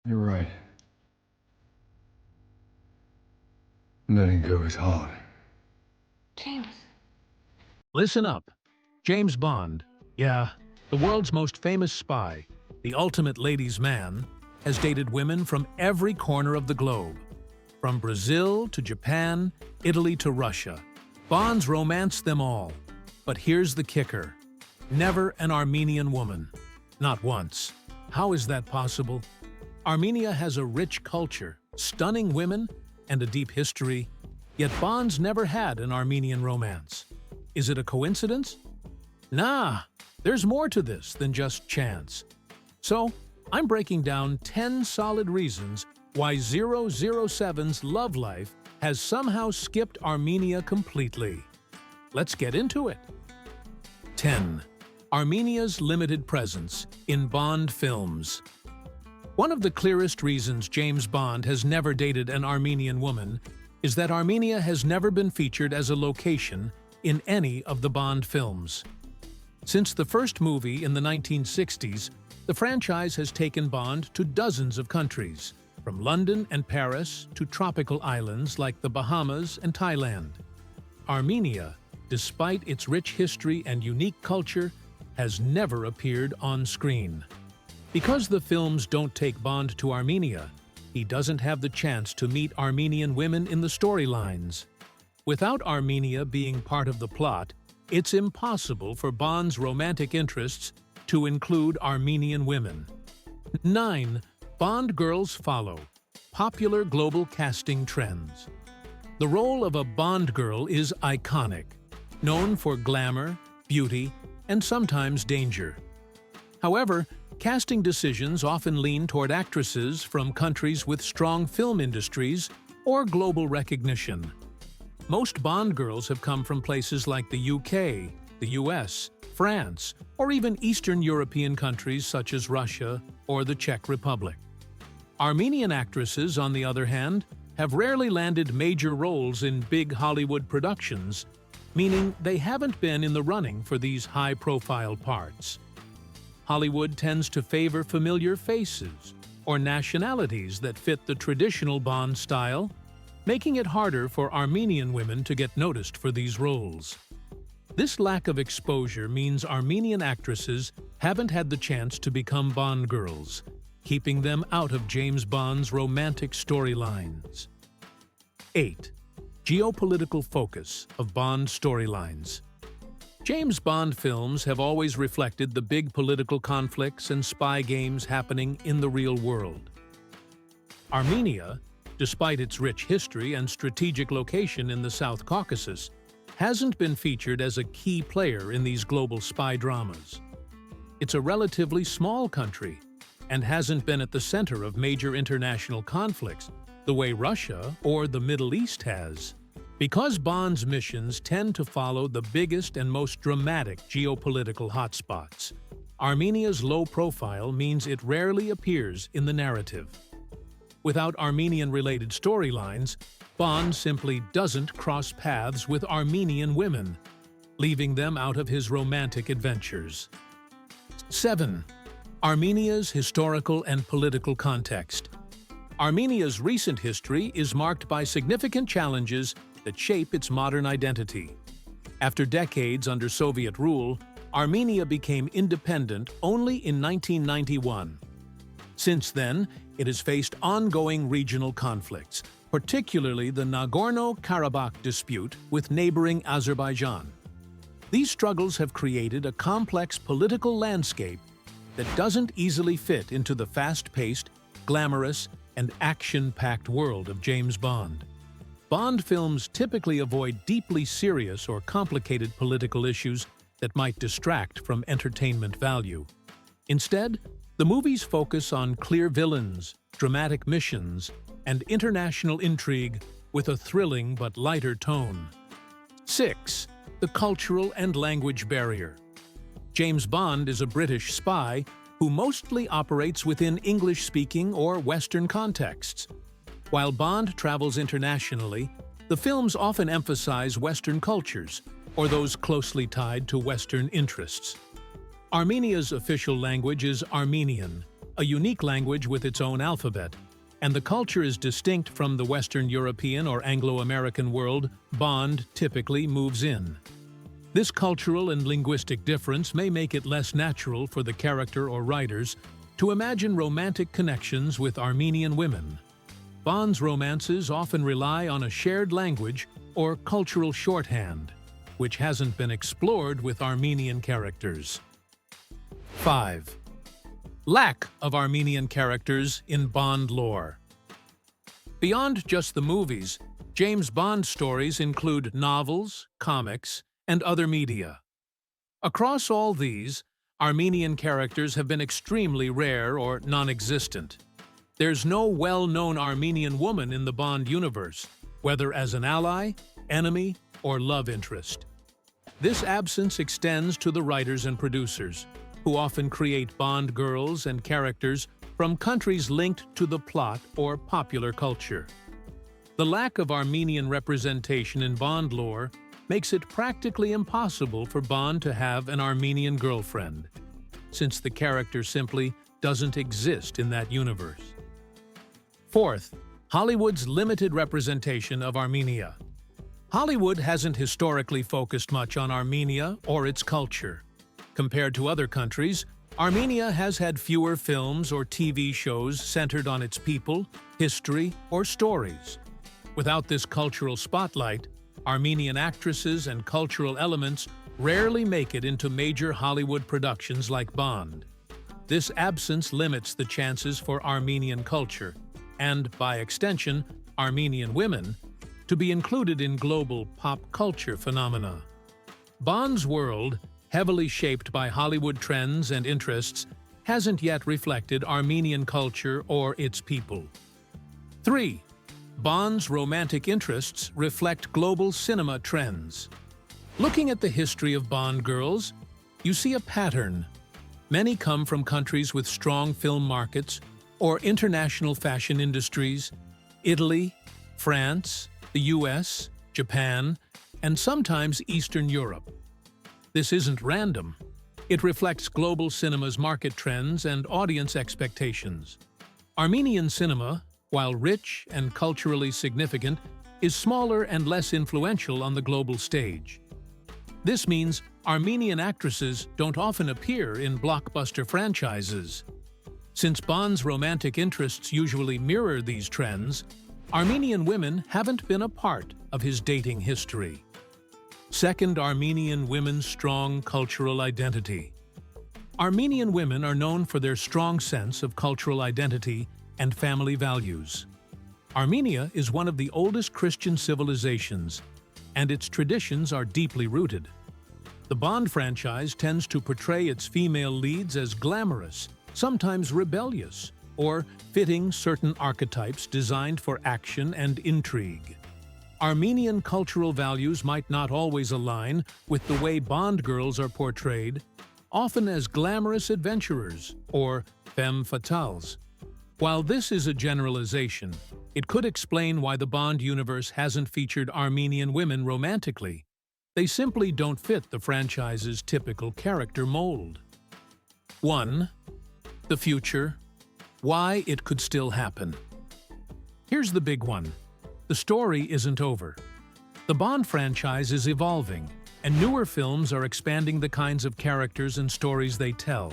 You're right. Letting go is hard. James. Listen up. James Bond, yeah, the world's most famous spy, the ultimate ladies' man, has dated women from every corner of the globe. From Brazil to Japan, Italy to Russia. Bond's romanced them all. But here's the kicker. Never an Armenian woman. Not once. How is that possible? Armenia has a rich culture, stunning women, and a deep history, yet Bond's never had an Armenian romance. Is it a coincidence? Nah, there's more to this than just chance. So, I'm breaking down 10 solid reasons why 007's love life has somehow skipped Armenia completely. Let's get into it. 10. Armenia's limited presence in Bond films. One of the clearest reasons James Bond has never dated an Armenian woman is that Armenia has never been featured as a location in any of the Bond films. Since the first movie in the 1960s, the franchise has taken Bond to dozens of countries, from London and Paris to tropical islands like the Bahamas and Thailand. Armenia, despite its rich history and unique culture, has never appeared on screen. Because the films don't take Bond to Armenia, he doesn't have the chance to meet Armenian women in the storylines. Without Armenia being part of the plot, it's impossible for Bond's romantic interests to include Armenian women. 9. Bond girls follow. Popular global casting trends. The role of a Bond girl is iconic, known for glamour, beauty, and sometimes danger. However, casting decisions often lean toward actresses from countries with strong film industries or global recognition. Most Bond girls have come from places like the UK, the US, France, or even Eastern European countries such as Russia or the Czech Republic. Armenian actresses, on the other hand, have rarely landed major roles in big Hollywood productions, meaning they haven't been in the running for these high-profile parts. Hollywood tends to favor familiar faces or nationalities that fit the traditional Bond style, making it harder for Armenian women to get noticed for these roles. This lack of exposure means Armenian actresses haven't had the chance to become Bond girls, keeping them out of James Bond's romantic storylines. 8. Geopolitical focus of Bond storylines. James Bond films have always reflected the big political conflicts and spy games happening in the real world. Armenia, despite its rich history and strategic location in the South Caucasus, hasn't been featured as a key player in these global spy dramas. It's a relatively small country and hasn't been at the center of major international conflicts the way Russia or the Middle East has. Because Bond's missions tend to follow the biggest and most dramatic geopolitical hotspots, Armenia's low profile means it rarely appears in the narrative. Without Armenian-related storylines, Bond simply doesn't cross paths with Armenian women, leaving them out of his romantic adventures. 7. Armenia's historical and political context. Armenia's recent history is marked by significant challenges that shape its modern identity. After decades under Soviet rule, Armenia became independent only in 1991. Since then, it has faced ongoing regional conflicts, particularly the Nagorno-Karabakh dispute with neighboring Azerbaijan. These struggles have created a complex political landscape that doesn't easily fit into the fast-paced, glamorous, and action-packed world of James Bond. Bond films typically avoid deeply serious or complicated political issues that might distract from entertainment value. Instead, the movies focus on clear villains, dramatic missions, and international intrigue with a thrilling but lighter tone. 6. The cultural and language barrier. James Bond is a British spy who mostly operates within English-speaking or Western contexts. While Bond travels internationally, the films often emphasize Western cultures, or those closely tied to Western interests. Armenia's official language is Armenian, a unique language with its own alphabet, and the culture is distinct from the Western European or Anglo-American world Bond typically moves in. This cultural and linguistic difference may make it less natural for the character or writers to imagine romantic connections with Armenian women. Bond's romances often rely on a shared language or cultural shorthand, which hasn't been explored with Armenian characters. 5. Lack of Armenian characters in Bond lore. Beyond just the movies, James Bond stories include novels, comics, and other media. Across all these, Armenian characters have been extremely rare or non-existent. There's no well-known Armenian woman in the Bond universe, whether as an ally, enemy, or love interest. This absence extends to the writers and producers, who often create Bond girls and characters from countries linked to the plot or popular culture. The lack of Armenian representation in Bond lore makes it practically impossible for Bond to have an Armenian girlfriend, since the character simply doesn't exist in that universe. 4th, Hollywood's limited representation of Armenia. Hollywood hasn't historically focused much on Armenia or its culture. Compared to other countries, Armenia has had fewer films or TV shows centered on its people, history, or stories. Without this cultural spotlight, Armenian actresses and cultural elements rarely make it into major Hollywood productions like Bond. This absence limits the chances for Armenian culture, and, by extension, Armenian women, to be included in global pop culture phenomena. Bond's world, heavily shaped by Hollywood trends and interests, hasn't yet reflected Armenian culture or its people. 3. Bond's romantic interests reflect global cinema trends. Looking at the history of Bond girls, you see a pattern. Many come from countries with strong film markets or international fashion industries: Italy, France, the US, Japan, and sometimes Eastern Europe. This isn't random. It reflects global cinema's market trends and audience expectations. Armenian cinema, while rich and culturally significant, is smaller and less influential on the global stage. This means Armenian actresses don't often appear in blockbuster franchises. Since Bond's romantic interests usually mirror these trends, Armenian women haven't been a part of his dating history. 2nd, Armenian women's strong cultural identity. Armenian women are known for their strong sense of cultural identity and family values. Armenia is one of the oldest Christian civilizations, and its traditions are deeply rooted. The Bond franchise tends to portray its female leads as glamorous, sometimes rebellious, or fitting certain archetypes designed for action and intrigue. Armenian cultural values might not always align with the way Bond girls are portrayed, often as glamorous adventurers or femme fatales. While this is a generalization, it could explain why the Bond universe hasn't featured Armenian women romantically. They simply don't fit the franchise's typical character mold. 1. The future. Why it could still happen. Here's the big one. The story isn't over. The Bond franchise is evolving, and newer films are expanding the kinds of characters and stories they tell.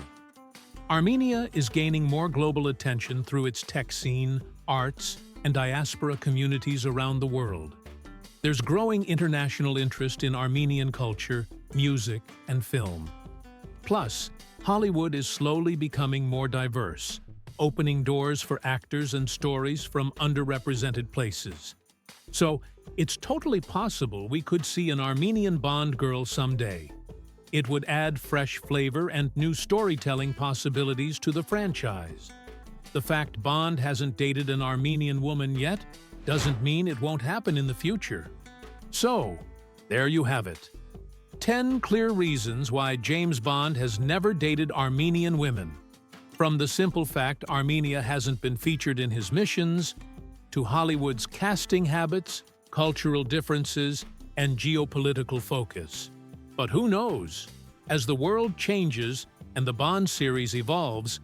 Armenia is gaining more global attention through its tech scene, arts, and diaspora communities around the world. There's growing international interest in Armenian culture, music, and film. Plus, Hollywood is slowly becoming more diverse, opening doors for actors and stories from underrepresented places. So, it's totally possible we could see an Armenian Bond girl someday. It would add fresh flavor and new storytelling possibilities to the franchise. The fact Bond hasn't dated an Armenian woman yet doesn't mean it won't happen in the future. So, there you have it. 10 clear reasons why James Bond has never dated Armenian women. From the simple fact Armenia hasn't been featured in his missions, to Hollywood's casting habits, cultural differences, and geopolitical focus. But who knows? As the world changes and the Bond series evolves,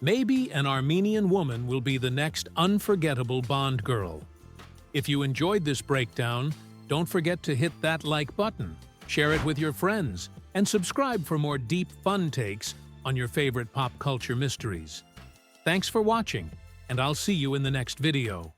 Maybe an Armenian woman will be the next unforgettable Bond girl. If you enjoyed this breakdown, don't forget to hit that like button, share it with your friends, and subscribe for more deep, fun takes on your favorite pop culture mysteries. Thanks for watching, and I'll see you in the next video.